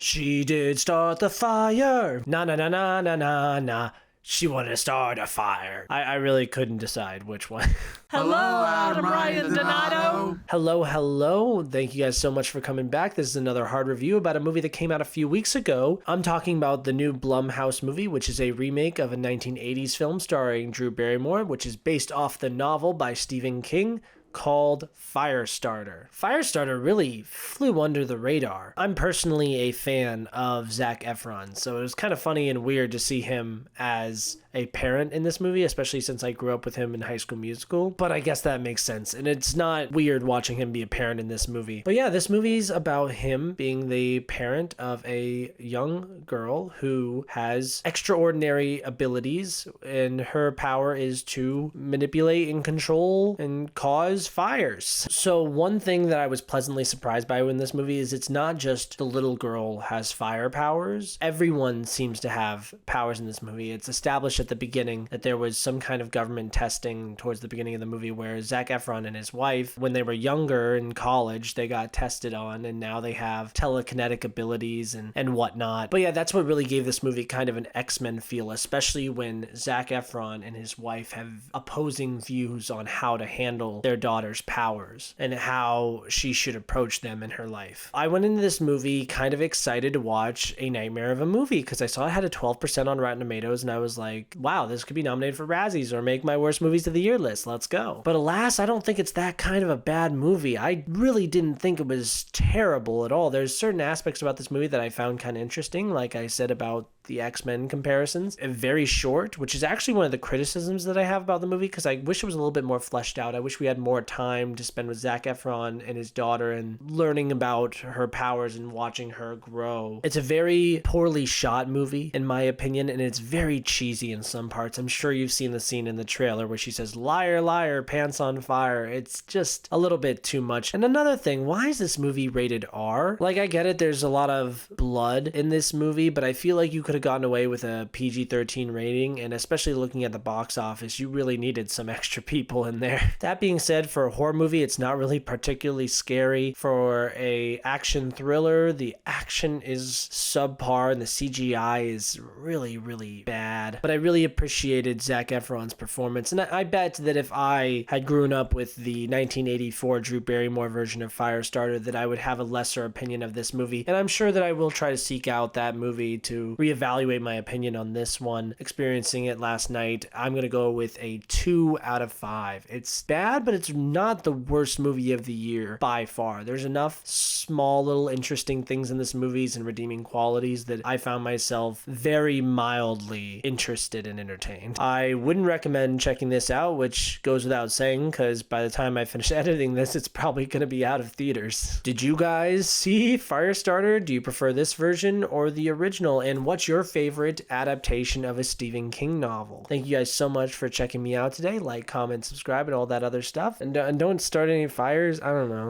She did start the fire. Na na na na na na na. She wanted to start a fire. I really couldn't decide which one. Hello, Adam Ryan Donato. Hello. Thank you guys so much for coming back. This is another hard review about a movie that came out a few weeks ago. I'm talking about the new Blumhouse movie, which is a remake of a 1980s film starring Drew Barrymore, which is based off the novel by Stephen King, called Firestarter. Firestarter really flew under the radar. I'm personally a fan of Zac Efron, so it was kind of funny and weird to see him as a parent in this movie, especially since I grew up with him in High School Musical, but I guess that makes sense, and it's not weird watching him be a parent in this movie. But yeah, this movie's about him being the parent of a young girl who has extraordinary abilities, and her power is to manipulate and control and cause fires. So one thing that I was pleasantly surprised by in this movie is it's not just the little girl has fire powers. Everyone seems to have powers in this movie. It's established at the beginning that there was some kind of government testing towards the beginning of the movie where Zac Efron and his wife, when they were younger in college, they got tested on, and now they have telekinetic abilities and whatnot. But yeah, that's what really gave this movie kind of an X-Men feel, especially when Zac Efron and his wife have opposing views on how to handle their daughter's powers and how she should approach them in her life. I went into this movie kind of excited to watch a nightmare of a movie because I saw it had a 12% on Rotten Tomatoes, and I was like, wow, this could be nominated for Razzies or make my worst movies of the year list. Let's go. But alas, I don't think it's that kind of a bad movie. I really didn't think it was terrible at all. There's certain aspects about this movie that I found kind of interesting, like I said about the X-Men comparisons. Very short, which is actually one of the criticisms that I have about the movie, because I wish it was a little bit more fleshed out. I wish we had more time to spend with Zac Efron and his daughter and learning about her powers and watching her grow. It's a very poorly shot movie, in my opinion, and it's very cheesy in some parts. I'm sure you've seen the scene in the trailer where she says, "Liar, liar, pants on fire." It's just a little bit too much. And another thing, why is this movie rated R? Like, I get it, there's a lot of blood in this movie, but I feel like you could have gotten away with a PG-13 rating, and especially looking at the box office, you really needed some extra people in there. That being said, for a horror movie, it's not really particularly scary. For a action thriller, the action is subpar and the CGI is really, really bad. But I really appreciated Zac Efron's performance, and I bet that if I had grown up with the 1984 Drew Barrymore version of Firestarter, that I would have a lesser opinion of this movie, and I'm sure that I will try to seek out that movie to reevaluate my opinion on this one. Experiencing it last night, I'm going to go with a 2 out of 5. It's bad, but it's not the worst movie of the year by far. There's enough small little interesting things in this movie and redeeming qualities that I found myself very mildly interested and entertained. I wouldn't recommend checking this out, which goes without saying, because by the time I finish editing this, it's probably going to be out of theaters. Did you guys see Firestarter? Do you prefer this version or the original? And what's your favorite adaptation of a Stephen King novel? Thank you guys so much for checking me out today. Like, comment, subscribe, and all that other stuff. And don't start any fires. I don't know.